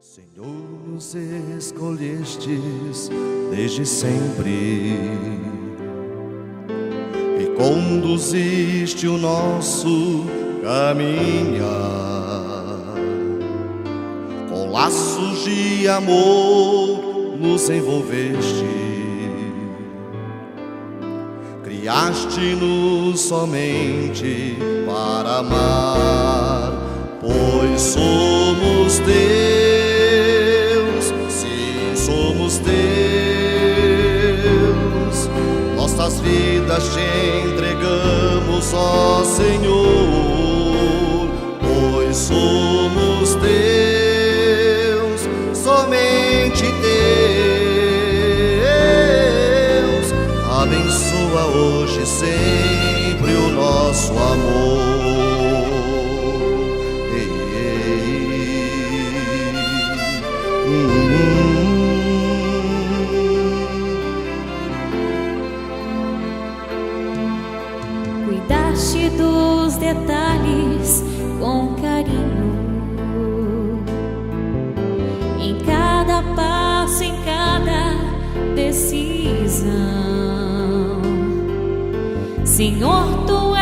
Senhor, nos escolhestes desde sempre e conduziste o nosso caminhar. Com laços de amor nos envolveste, criaste-nos somente para amar, pois somos teus. Somos teus, nossas vidas te entregamos, ó Senhor, pois somos teus, somente teus. Abençoa hoje e sempre o nosso amor. Cuidaste dos detalhes com carinho, em cada passo, em cada decisão. Senhor, tu